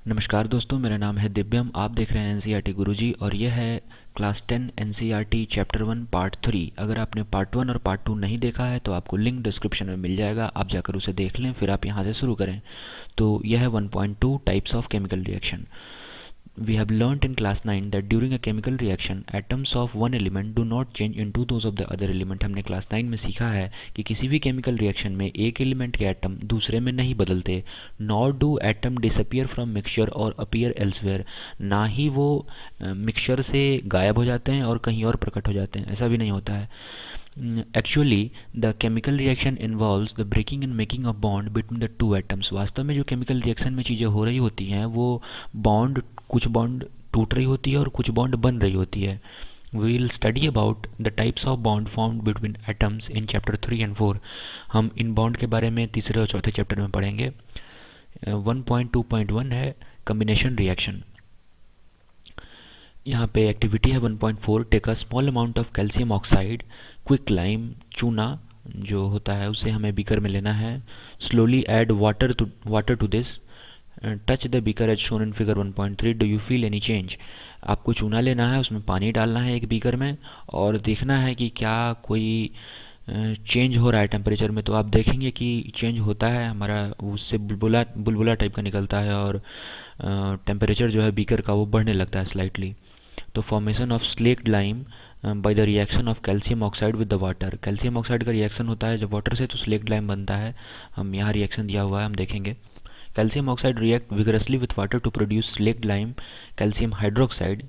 नमस्कार दोस्तों, मेरा नाम है दिव्यम। आप देख रहे हैं एनसीईआरटी गुरुजी और यह है क्लास 10 एनसीईआरटी चैप्टर 1 पार्ट 3। अगर आपने पार्ट 1 और पार्ट 2 नहीं देखा है तो आपको लिंक डिस्क्रिप्शन में मिल जाएगा, आप जाकर उसे देख लें, फिर आप यहाँ से शुरू करें। तो यह है 1.2 types of chemical reaction. We have learnt in class 9 that during a chemical reaction atoms of one element do not change into those of the other element। हमने क्लास 9 में सीखा है कि किसी भी केमिकल रिएक्शन में एक एलिमेंट के एटम दूसरे में नहीं बदलते। Nor do atom disappear from mixture और अपीयर एल्सवेयर। ना ही वो मिक्सचर से गायब हो जाते हैं और कहीं और प्रकट हो जाते हैं, ऐसा भी नहीं होता है। Actually the chemical reaction involves the breaking and making of bond between the two atoms. वास्तव में जो केमिकल रिएक्शन में चीज़ें हो रही होती हैं वो कुछ बॉन्ड टूट रही होती है और कुछ बॉन्ड बन रही होती है। We will study about the types of bond formed between atoms in chapter 3 and 4। हम इन बॉन्ड के बारे में तीसरे और चौथे चैप्टर में पढ़ेंगे। 1.2.1 है कम्बिनेशन रिएक्शन। यहाँ पे एक्टिविटी है 1.4। Take a small amount of calcium oxide quick lime, चूना जो होता है उसे हमें बीकर में लेना है। Slowly add water to this, touch the beaker as shown in figure 1.3। Do you feel any change. आपको चूना लेना है, उसमें पानी डालना है एक बीकर में और देखना है कि क्या कोई चेंज हो रहा है टेम्परेचर में। तो आप देखेंगे कि चेंज होता है, हमारा उससे बुलबुला बुलबुला टाइप का निकलता है और टेम्परेचर जो है बीकर का वो बढ़ने लगता है स्लाइटली। तो formation of slaked lime by the reaction of calcium oxide with the water. Calcium oxide का रिएक्शन होता है जब वाटर से, तो स्लेक्ड लाइम बनता है। हम यहाँ रिएक्शन दिया हुआ है, हम देखेंगे। Calcium oxide react vigorously with water to produce slaked lime calcium hydroxide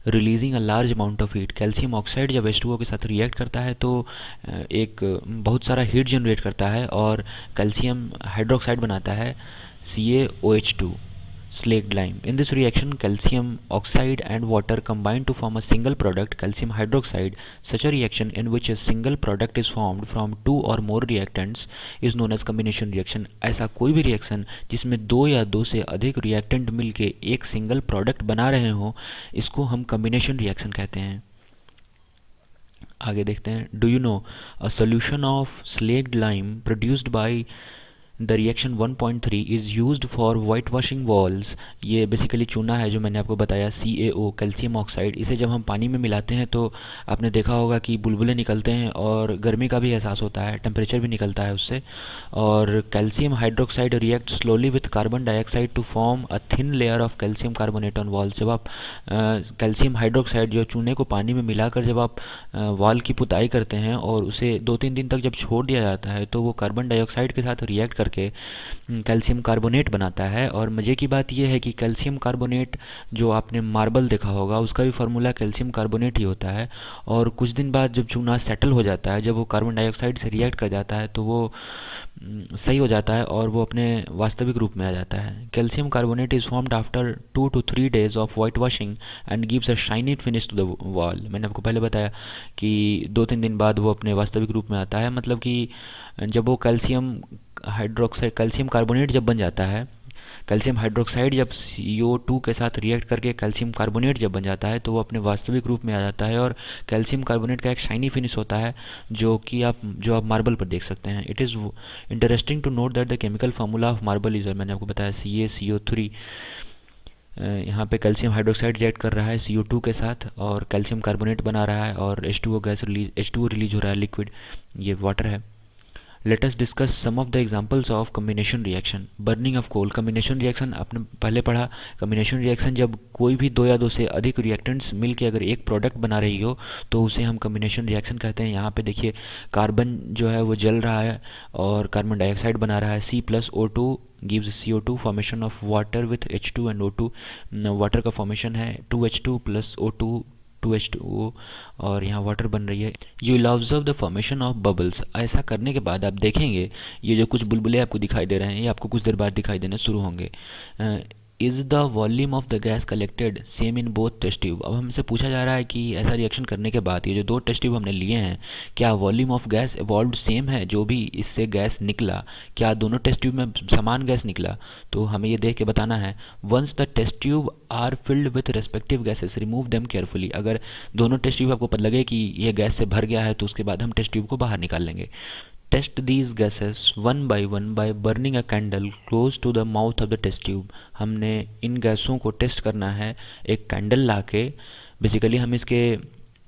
releasing a large amount of heat. Calcium oxide जब H2O के साथ रिएक्ट करता है तो एक बहुत सारा हीट जनरेट करता है और कैल्शियम हाइड्रोक्साइड बनाता है CaOH2 slaked lime. In this reaction, calcium oxide and water combine to form a single product, calcium hydroxide. Such a reaction in which a single product is formed from two or more reactants is known as combination reaction. ऐसा कोई भी reaction जिसमें दो या दो से अधिक reactant मिलके एक सिंगल प्रोडक्ट बना रहे हों, इसको हम कम्बिनेशन रिएक्शन कहते हैं। आगे देखते हैं। Do you know a solution of slaked lime produced by the reaction 1.3 is used for white washing walls. ये बेसिकली चूना है जो मैंने आपको बताया, CaO कैल्शियम ऑक्साइड। इसे जब हम पानी में मिलाते हैं तो आपने देखा होगा कि बुलबुले निकलते हैं और गर्मी का भी एहसास होता है, टेम्परेचर भी निकलता है उससे। और calcium hydroxide react slowly with carbon dioxide to form a thin layer of calcium carbonate on wall. जब आप कैल्शियम हाइड्रोक्साइड जो चूने को पानी में मिलाकर जब आप वॉल की पुताई करते हैं और उसे 2-3 दिन तक जब छोड़ दिया जाता है तो वो कार्बन डाइऑक्साइड के साथ रिएक्ट करके कैल्शियम कार्बोनेट बनाता है। और मज़े की बात यह है कि कैल्शियम कार्बोनेट जो आपने मार्बल देखा होगा उसका भी फार्मूला कैल्शियम कार्बोनेट ही होता है। और कुछ दिन बाद जब चूना सेटल हो जाता है, जब वो कार्बन डाइऑक्साइड से रिएक्ट कर जाता है तो वो सही हो जाता है और वो अपने वास्तविक रूप में आ जाता है। Calcium carbonate is formed after 2 to 3 days of white washing and gives a shiny finish to the wall. मैंने आपको पहले बताया कि 2-3 दिन बाद वो अपने वास्तविक रूप में आता है। मतलब कि जब वो कैल्शियम कार्बोनेट जब बन जाता है, कैल्शियम हाइड्रोक्साइड जब CO2 के साथ रिएक्ट करके कैल्शियम कार्बोनेट जब बन जाता है तो वो अपने वास्तविक रूप में आ जाता है और कैल्शियम कार्बोनेट का एक शाइनी फिनिश होता है जो आप मार्बल पर देख सकते हैं। It is interesting to note that the chemical formula of marble is, मैंने आपको बताया, CaCO3। यहाँ पे कैल्शियम हाइड्रोक्साइड रिएक्ट कर रहा है CO2 के साथ और कैल्शियम कार्बोनेट बना रहा है और H2O रिलीज हो रहा है लिक्विड, ये वाटर है। Let us discuss some of the examples of combination reaction. Burning of coal. Combination reaction आपने पहले पढ़ा। कम्बिनेशन रिएक्शन जब कोई भी दो या दो से अधिक रिएक्टेंट्स मिलके अगर एक प्रोडक्ट बना रही हो तो उसे हम कम्बिनेशन रिएक्शन कहते हैं। यहाँ पे देखिए कार्बन जो है वो जल रहा है और कार्बन डाइऑक्साइड बना रहा है। C+O2 gives CO2 formation of water with H2 and O2। Water का फॉर्मेशन है 2H2 + O2 2H2O और यहाँ वाटर बन रही है। You will observe the formation of bubbles. ऐसा करने के बाद आप देखेंगे ये जो कुछ बुलबुले आपको दिखाई दे रहे हैं ये आपको कुछ देर बाद दिखाई देने शुरू होंगे। Is the volume of the gas collected same in both test tube. अब हमसे पूछा जा रहा है कि ऐसा रिएक्शन करने के बाद ये जो दो टेस्ट ट्यूब हमने लिए हैं क्या volume of gas evolve same है, जो भी इससे गैस निकला क्या दोनों टेस्ट ट्यूब में समान गैस निकला। तो हमें ये देख के बताना है। Once the test tube are filled with respective gases remove them carefully. अगर दोनों टेस्ट ट्यूब आपको पता लगे कि ये गैस से भर गया है तो उसके बाद हम टेस्ट ट्यूब को बाहर निकाल लेंगे। Test these gases one by burning a candle close to the mouth of the test tube. हमने इन गैसों को टेस्ट करना है एक कैंडल ला के। बेसिकली हम इसके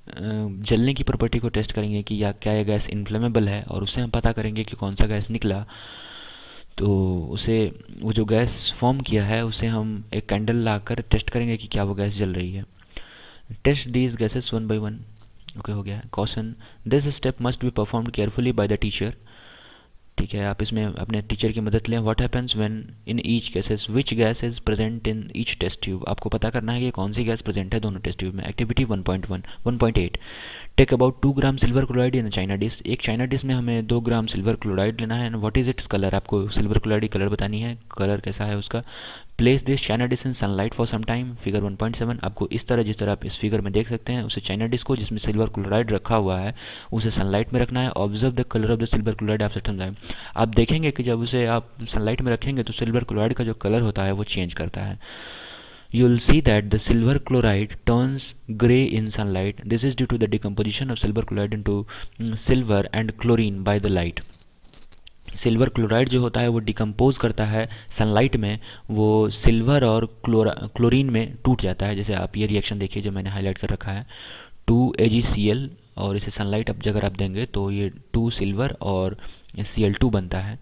जलने की प्रॉपर्टी को टेस्ट करेंगे कि या क्या ये गैस इनफ्लेमेबल है, और उससे हम पता करेंगे कि कौन सा गैस निकला। तो उसे वो जो गैस फॉर्म किया है उसे हम एक कैंडल लाकर टेस्ट करेंगे कि क्या वो गैस जल रही है। Test these gases one by one. Okay, हो गया। Caution, this step must be performed carefully by the teacher. ठीक है, आप इसमें अपने टीचर की मदद लें। What happens when in each cases which gas is present in each test tube. आपको पता करना है कि कौन सी गैस प्रेजेंट है दोनों टेस्ट ट्यूब में। Activity 1.8 take about 2 gram silver chloride in china dish. एक चाइना डिश में हमें 2 ग्राम सिल्वर क्लोराइड लेना है। व्हाट इज इट्स कलर, आपको सिल्वर क्लोराइड की कलर बतानी है, कलर कैसा है उसका। Place this china dish in sunlight for some time. Figure 1.7 आपको इस तरह, जिस तरह आप इस फिगर में देख सकते हैं, उसे चाइना डिश को जिसमें सिल्वर क्लोराइड रखा हुआ है उसे सनलाइट में रखना है। Observe the colour of the silver chloride after some time. आप देखेंगे कि जब उसे आप सनलाइट में रखेंगे तो सिल्वर क्लोराइड का जो कलर होता है वो चेंज करता है। You will see that the silver chloride turns gray in sunlight. This is due to the decomposition of silver chloride into silver and chlorine by the light. Silver chloride जो होता है वो decompose करता है sunlight में, वो silver और chlorine में टूट जाता है। जैसे आप ये रिएक्शन देखिए जो मैंने हाईलाइट कर रखा है, 2AgCl, और इसे सनलाइट अब अगर आप देंगे तो ये 2 सिल्वर और Cl2 बनता है।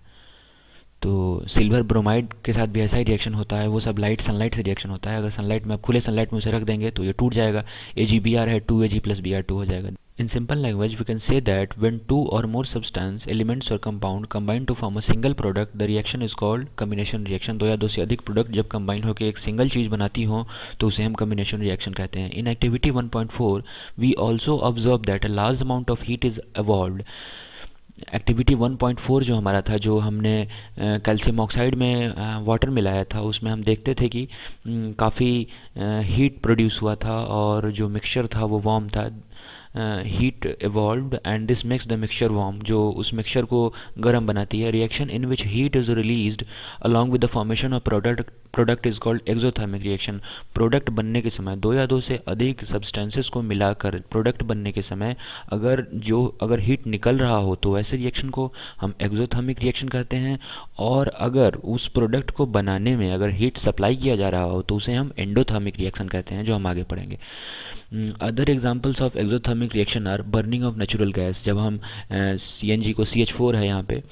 तो सिल्वर ब्रोमाइड के साथ भी ऐसा ही रिएक्शन होता है, वो सब लाइट सनलाइट से रिएक्शन होता है। अगर सनलाइट में आप खुले सनलाइट में उसे रख देंगे तो ये टूट जाएगा। AgBr है, 2Ag + Br2 हो जाएगा। In simple language, we can say that when 2 or more substance, elements or compound combine to form a single product, the reaction is called combination reaction। 2 या 2 से अधिक प्रोडक्ट जब कंबाइन होकर एक single चीज़ बनाती हो तो उसे हम combination reaction कहते हैं। In activity 1.4, we also observe that a large amount of heat is evolved। Activity 1.4 जो हमारा था, जो हमने कैल्शियम ऑक्साइड में वाटर मिलाया था, उसमें हम देखते थे कि काफ़ी हीट प्रोड्यूस हुआ था और जो मिक्सचर था वो वार्म था। Heat evolved and this makes the mixture warm, जो उस मिक्सचर को गर्म बनाती है। Reaction in which heat is released along with the formation of product is called exothermic reaction. Product बनने के समय 2 या 2 से अधिक सब्सटेंसेस को मिलाकर प्रोडक्ट बनने के समय अगर हीट निकल रहा हो तो ऐसे रिएक्शन को हम एक्सोथर्मिक रिएक्शन कहते हैं। और अगर उस प्रोडक्ट को बनाने में अगर हीट सप्लाई किया जा रहा हो तो उसे हम एंडोथर्मिक रिएक्शन कहते हैं, जो हम आगे पढ़ेंगे। Other examples of exothermic reaction are burning of natural gas. जब हम CNG को, CH4 है यहाँ पे,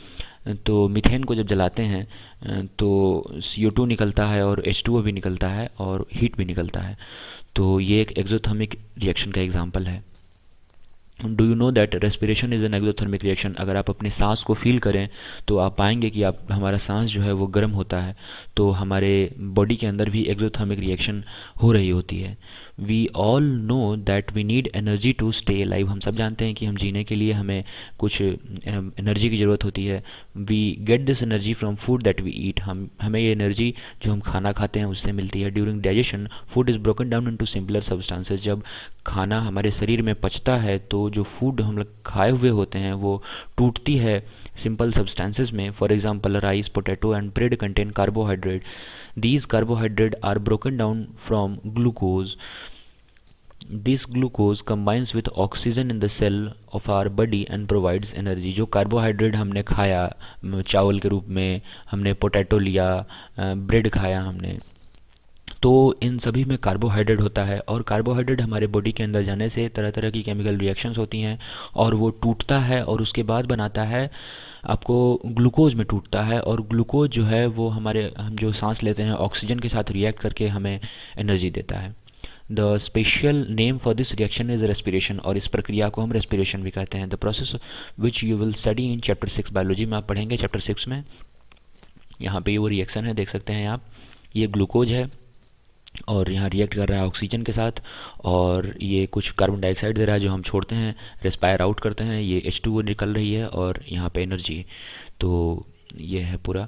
तो मीथेन को जब जलाते हैं तो CO2 निकलता है और H2O भी निकलता है और हीट भी निकलता है। तो ये एक एक्सोथर्मिक रिएक्शन का एग्जाम्पल है। Do you know that respiration is an exothermic reaction. अगर आप अपने सांस को फील करें तो आप पाएंगे कि हमारा सांस जो है वो गर्म होता है, तो हमारे बॉडी के अंदर भी एक्सोथर्मिक रिएक्शन हो रही होती है। We all know that we need energy to stay live. हम सब जानते हैं कि हम जीने के लिए हमें कुछ एनर्जी की ज़रूरत होती है। We get this energy from food that we eat. हमें ये एनर्जी जो हम खाना खाते हैं उससे मिलती है। During digestion food is broken down into simpler substances. जब खाना हमारे शरीर में पचता है तो जो फूड हम लोग खाए हुए होते हैं वो टूटती है सिंपल सब्सटेंसेस में। For example rice, potato and bread contain carbohydrate. These carbohydrate are broken down from glucose. This glucose combines with oxygen in the cell of our body and provides energy। जो carbohydrate हमने खाया चावल के रूप में, हमने potato लिया, bread खाया हमने, तो इन सभी में कार्बोहाइड्रेट होता है। और कार्बोहाइड्रेट हमारे बॉडी के अंदर जाने से तरह तरह की केमिकल रिएक्शंस होती हैं और वो टूटता है और उसके बाद बनाता है आपको ग्लूकोज में टूटता है। और ग्लूकोज जो है वो हम जो सांस लेते हैं ऑक्सीजन के साथ रिएक्ट करके हमें एनर्जी देता है। The special name for this reaction is respiration, और इस प्रक्रिया को हम रेस्पिरेशन भी कहते हैं। The process which you will study in chapter 6 biology में आप पढ़ेंगे चैप्टर 6 में। यहाँ पे वो रिएक्शन है, देख सकते हैं आप, ये ग्लूकोज है और यहाँ रिएक्ट कर रहा है ऑक्सीजन के साथ, और ये कुछ कार्बन डाइऑक्साइड दे रहा है जो हम छोड़ते हैं, रेस्पायर आउट करते हैं, ये H2O निकल रही है और यहाँ पे एनर्जी। तो ये है पूरा।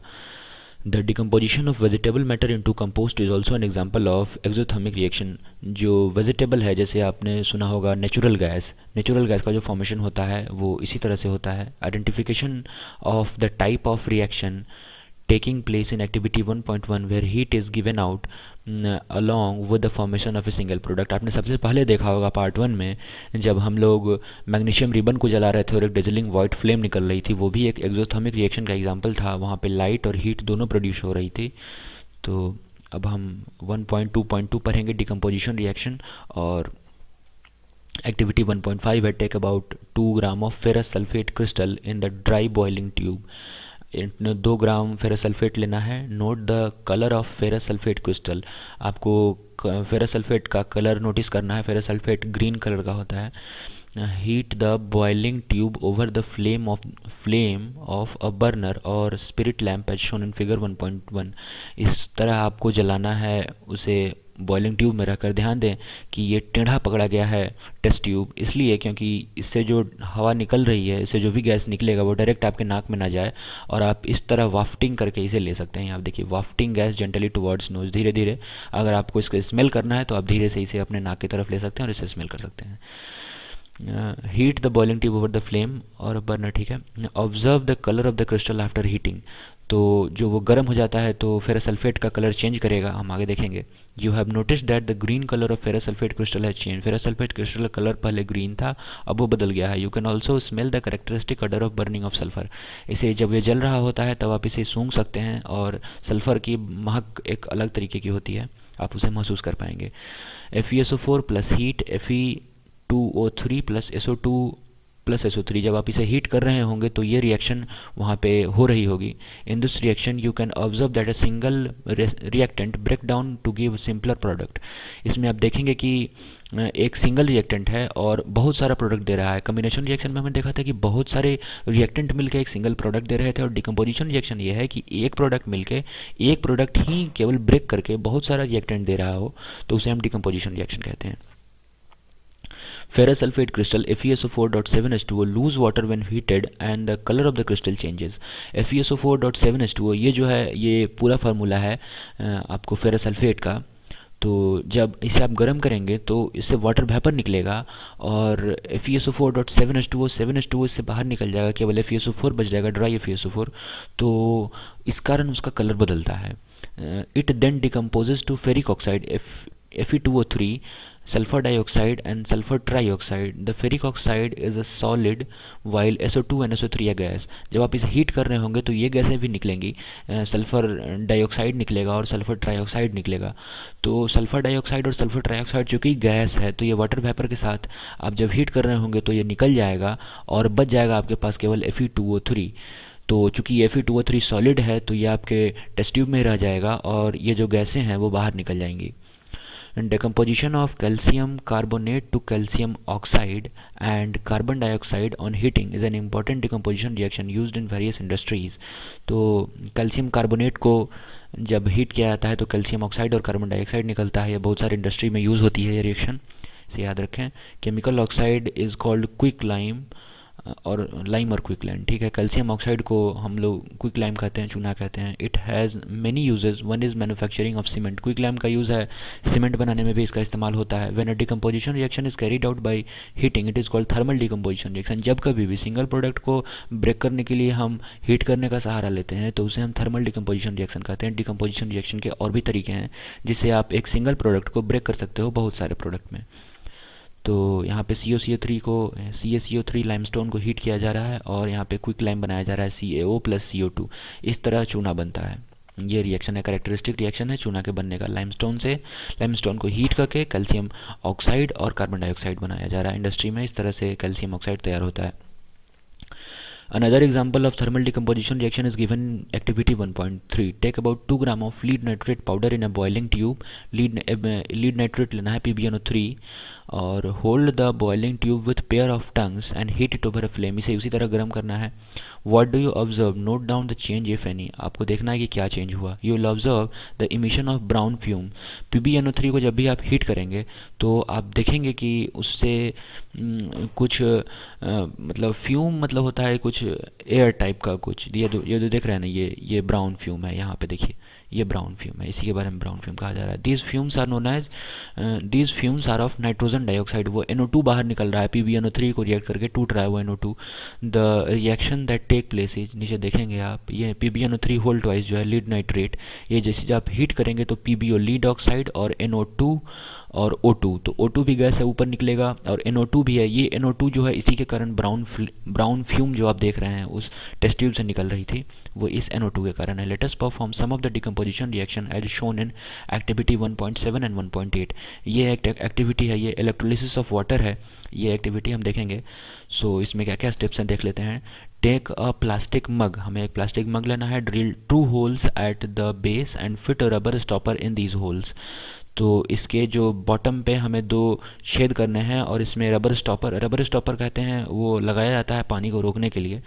The decomposition of vegetable matter into compost is also an example of exothermic reaction. जो वेजिटेबल है, जैसे आपने सुना होगा नेचुरल गैस का जो फॉर्मेशन होता है वो इसी तरह से होता है। Identification of the type of reaction taking place in activity 1.1 where heat is given out along with the formation of a single product। आपने सबसे पहले देखा होगा पार्ट 1 में जब हम लोग मैग्नीशियम रिबन को जला रहे थे और एक डेजलिंग वाइट फ्लेम निकल रही थी, वो भी एक एक्सोथर्मिक रिएक्शन का एग्जांपल था। वहाँ पे लाइट और हीट दोनों प्रोड्यूस हो रही थी। तो अब हम 1.2.2 पढ़ेंगे डिकम्पोजिशन रिएक्शन, और एक्टिविटी 1.5 है take about 2 gram of ferrous sulphate crystal in the dry boiling tube. 2 gram ferrous sulphate लेना है। Note the colour of ferrous sulphate crystal. आपको फेरस सल्फेट का कलर नोटिस करना है। फेरस सल्फेट ग्रीन कलर का होता है। Heat the boiling tube over the flame of a burner और spirit lamp as shown in figure 1.1। इस तरह आपको जलाना है उसे बॉइलिंग ट्यूब में रखकर। ध्यान दें कि ये टेढ़ा पकड़ा गया है टेस्ट ट्यूब, इसलिए क्योंकि इससे जो हवा निकल रही है, इससे जो भी गैस निकलेगा वो डायरेक्ट आपके नाक में ना जाए, और आप इस तरह वाफ्टिंग करके इसे ले सकते हैं। आप देखिए, वाफ्टिंग गैस जेंटली टुवर्ड्स नोज, धीरे धीरे। अगर आपको इसको स्मेल करना है तो आप धीरे से इसे अपने नाक की तरफ ले सकते हैं और इसे स्मेल कर सकते हैं। Heat the boiling tube over the flame और बर्नर, ठीक है। Observe the colour of the crystal after heating. तो जो वो गर्म हो जाता है तो फेरस सल्फेट का कलर चेंज करेगा, हम आगे देखेंगे। You have notice that the green colour of ferrous sulphate crystal has change. Ferrous sulphate crystal का कलर पहले ग्रीन था, अब वो बदल गया है। You can also smell the characteristic order of burning of sulphur. इसे जब ये जल रहा होता है तब आप इसे सूंघ सकते हैं, और सल्फर की महक एक अलग तरीके की होती है, आप उसे महसूस कर पाएंगे। FeSO4 plus heat Fe2O3 plus SO2 plus SO3। जब आप इसे हीट कर रहे होंगे तो ये रिएक्शन वहाँ पे हो रही होगी। In this reaction you can observe that a single reactant break down to give simpler product. इसमें आप देखेंगे कि एक सिंगल रिएक्टेंट है और बहुत सारा प्रोडक्ट दे रहा है। कम्बिनेशन रिएक्शन में हमने देखा था कि बहुत सारे रिएक्टेंट मिलकर एक सिंगल प्रोडक्ट दे रहे थे, और डिकम्पोजिशन रिएक्शन ये है कि एक प्रोडक्ट मिलकर एक प्रोडक्ट ही केवल ब्रेक करके बहुत सारा रिएक्टेंट दे रहा हो, तो उसे हम डिकम्पोजिशन रिएक्शन कहते हैं। Ferrous sulfate crystal FeSO4.7H2O lose water when heated and the color of the crystal changes। FeSO4.7H2O ये जो है, ये पूरा फार्मूला है आपको फेरस सल्फेट का। तो जब इसे आप गर्म करेंगे तो इससे वाटर वेपर निकलेगा, और FeSO4.7H2O 7H2O इससे बाहर निकल जाएगा, केवल FeSO4 बच जाएगा, ड्राई FeSO4। तो इस कारण उसका कलर बदलता है। It then decomposes to ferric oxide Fe2O3, sulfur dioxide and sulfur trioxide। The ferric oxide is a solid while SO2 and SO3 है गैस। जब आप इसे हीट कर रहे होंगे तो ये गैसें भी निकलेंगी, सल्फर डाइऑक्साइड निकलेगा और सल्फर ट्राइऑक्साइड निकलेगा। तो सल्फर डाइऑक्साइड और सल्फर ट्राइऑक्साइड चूँकि गैस है, तो ये वाटर वेपर के साथ आप जब हीट कर रहे होंगे तो ये निकल जाएगा और बच जाएगा आपके पास केवल Fe2O3। तो चूँकि ये Fe2O3 सॉलिड है तो ये आपके टेस्ट ट्यूब में रह जाएगा और ये जो गैसें हैं वो बाहर निकल जाएंगी। Decomposition of calcium carbonate to calcium oxide and carbon dioxide on heating is an important decomposition reaction used in various industries। तो कैल्शियम कार्बोनेट को जब हीट किया जाता है तो कैल्शियम ऑक्साइड और कार्बन डाइऑक्साइड निकलता है। ये बहुत सारी इंडस्ट्री में यूज़ होती है ये रिएक्शन, इसे याद रखें। Chemical oxide is called quick lime और लाइम और क्विक लाइम, ठीक है। कैल्शियम ऑक्साइड को हम लोग क्विक लाइम कहते हैं, चूना कहते हैं। It has many uses, one is manufacturing of cement. Quick lime का यूज़ है सीमेंट बनाने में भी इसका इस्तेमाल होता है। When a decomposition reaction is carried out by heating it is called thermal decomposition reaction. जब कभी भी सिंगल प्रोडक्ट को ब्रेक करने के लिए हम हीट करने का सहारा लेते हैं तो उसे हम थर्मल डिकम्पोजिशन रिएक्शन कहते हैं। डिकम्पोजिशन रिएक्शन के और भी तरीके हैं जिससे आप एक सिंगल प्रोडक्ट को ब्रेक कर सकते हो बहुत सारे प्रोडक्ट में। तो यहाँ पे CaCO3 लाइमस्टोन को हीट किया जा रहा है और यहाँ पे क्विक लाइम बनाया जा रहा है CaO प्लस CO2। इस तरह चूना बनता है। ये रिएक्शन है, कैरेक्टरिस्टिक रिएक्शन है चूना के बनने का। लाइमस्टोन को हीट करके कैल्शियम ऑक्साइड और कार्बन डाइऑक्साइड बनाया जा रहा है इंडस्ट्री में। इस तरह से कैल्शियम ऑक्साइड तैयार होता है। Another example of thermal decomposition reaction is given activity 1.3। Take about 2 gram of lead nitrate powder in a boiling tube। lead nitrate लेना है PbNO3 और hold the boiling tube with pair of tongues and heat it over a flame। इसे उसी तरह गर्म करना है। What do you observe? Note down the change if any। आपको देखना है कि क्या चेंज हुआ। You will observe the emission of brown fume। PbNO3 को जब भी आप हीट करेंगे तो आप देखेंगे कि उससे कुछ मतलब फ्यूम मतलब होता है कुछ एयर टाइप का कुछ। ये जो देख रहे हैं ना, ये ब्राउन फ्यूम है। यहाँ पे देखिए ये ब्राउन फ्यूम है, इसी के बारे में ब्राउन फ्यूम कहा जा रहा है। These fumes are known as these fumes are of nitrogen dioxide. वो NO2 बाहर निकल रहा है, PbNO3 को रिएक्ट करके टूट रहा है वो NO2। The reaction that take place is, नीचे देखेंगे आप, ये PbNO3 होल ट्वाइस जो है लीड नाइट्रेट, ये जैसे आप हीट करेंगे तो PbO लीड ऑक्साइड और NO2 और O2, तो O2 भी गैस है ऊपर निकलेगा और NO2 भी है। ये NO2 जो है इसी के कारण ब्राउन फ्यूम जो आप देख रहे हैं उस टेस्ट ट्यूब से निकल रही थी, वो इस NO2 के कारण है। Let us perform some of the decomposition reaction as shown in activity 1.7 and 1.8। ये एक एक्टिविटी है, ये इलेक्ट्रोलिसिस ऑफ वाटर है, ये एक्टिविटी हम देखेंगे। सो इसमें क्या क्या स्टेप्स हैं देख लेते हैं। टेक अ प्लास्टिक मग, हमें एक प्लास्टिक मग लेना है, drill 2 holes at the base and fit a rubber stopper in these holes. तो इसके जो बॉटम पे हमें 2 छेद करने हैं और इसमें रबर स्टॉपर कहते हैं, वो लगाया जाता है पानी को रोकने के लिए,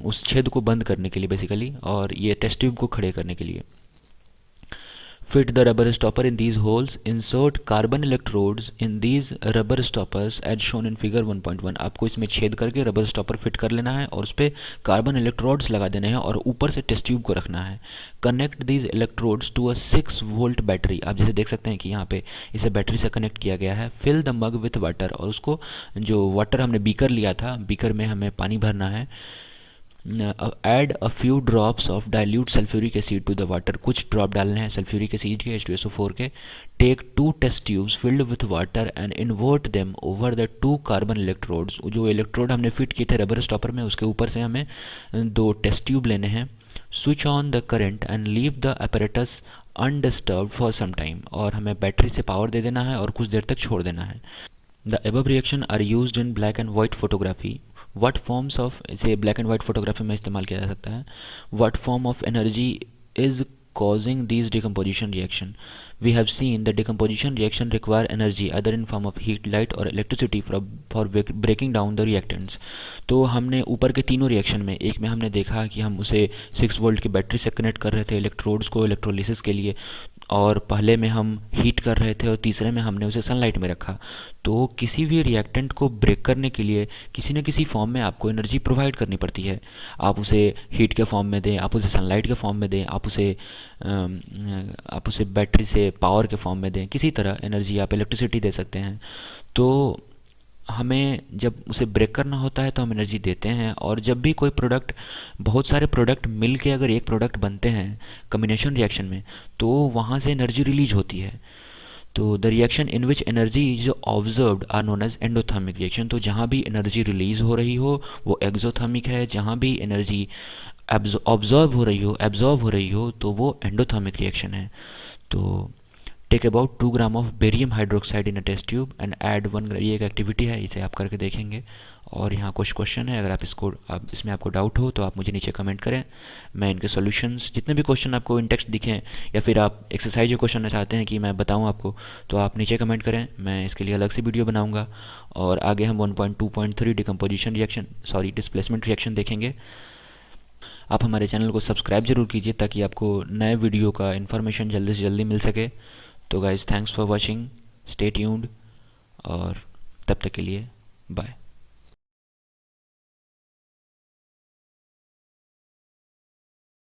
उस छेद को बंद करने के लिए बेसिकली, और ये टेस्ट ट्यूब को खड़े करने के लिए। Fit the rubber stopper in these holes. Insert carbon electrodes in these rubber stoppers as shown in figure 1.1। आपको इसमें छेद करके रबर स्टॉपर फिट कर लेना है और उस पर कार्बन इलेक्ट्रोड्स लगा देने हैं और ऊपर से टेस्ट ट्यूब को रखना है। Connect these electrodes to a 6 volt battery. आप जैसे देख सकते हैं कि यहाँ पे इसे बैटरी से कनेक्ट किया गया है। Fill the mug with water, और उसको जो वाटर हमने बीकर लिया था, बीकर में हमें पानी भरना है। Add a few drops of dilute sulphuric acid to the water, कुछ ड्रॉप डालने हैं सल्फ्यूरिक एसिड के, H2SO4 के। Take 2 test tubes filled with water and invert them over the 2 carbon electrodes. जो इलेक्ट्रोड हमने फिट किए थे रबर स्टॉपर में, उसके ऊपर से हमें 2 टेस्ट ट्यूब लेने हैं। Switch on the current and leave the apparatus undisturbed for some time, और हमें बैटरी से पावर दे देना है और कुछ देर तक छोड़ देना है। The above reaction are used in black and white photography. What forms of, इसे ब्लैक एंड वाइट फोटोग्राफी में इस्तेमाल किया जा सकता है। What form of energy is causing these decomposition reaction? We have seen the decomposition reaction require energy either in form of heat, light or electricity for breaking down the reactants। तो हमने ऊपर के तीनों रिएक्शन में, एक में हमने देखा कि हम उसे 6 वोल्ट की बैटरी से कनेक्ट कर रहे थे इलेक्ट्रोड्स को इलेक्ट्रोलिसिस के लिए, और पहले में हम हीट कर रहे थे और तीसरे में हमने उसे सनलाइट में रखा। तो किसी भी रिएक्टेंट को ब्रेक करने के लिए किसी न किसी फॉर्म में आपको एनर्जी प्रोवाइड करनी पड़ती है। आप उसे हीट के फॉर्म में दें, आप उसे सनलाइट के फॉर्म में दें, आप उसे बैटरी से पावर के फॉर्म में दें, किसी तरह एनर्जी आप इलेक्ट्रिसिटी दे सकते हैं। तो हमें जब उसे ब्रेक करना होता है तो हम एनर्जी देते हैं, और जब भी कोई प्रोडक्ट, बहुत सारे प्रोडक्ट मिल के अगर एक प्रोडक्ट बनते हैं कम्बिनेशन रिएक्शन में, तो वहाँ से एनर्जी रिलीज होती है। तो the reaction in which energy is observed are known as endothermic reaction. तो जहाँ भी एनर्जी रिलीज हो रही हो वो एक्सोथर्मिक है, जहाँ भी एनर्जी ऑब्जॉर्व हो रही हो तो वो एंडोथर्मिक रिएक्शन है। तो take about 2 gram of barium hydroxide in a test tube and add 1 gram, ये एक एक्टिविटी है, इसे आप करके देखेंगे। और यहाँ कुछ क्वेश्चन है, अगर इसमें आपको डाउट हो तो आप मुझे नीचे कमेंट करें, मैं इनके सॉल्यूशंस, जितने भी क्वेश्चन आपको इन टेक्स्ट दिखें या फिर आप एक्सरसाइज क्वेश्चन चाहते हैं कि मैं बताऊँ आपको, तो आप नीचे कमेंट करें, मैं इसके लिए अलग से वीडियो बनाऊँगा। और आगे हम 1.2.3 डिस्प्लेसमेंट रिएक्शन देखेंगे। आप हमारे चैनल को सब्सक्राइब जरूर कीजिए ताकि आपको नए वीडियो का इन्फॉर्मेशन जल्दी से जल्दी मिल सके। तो guys, thanks for watching, stay tuned, और तब तक के लिए बाय।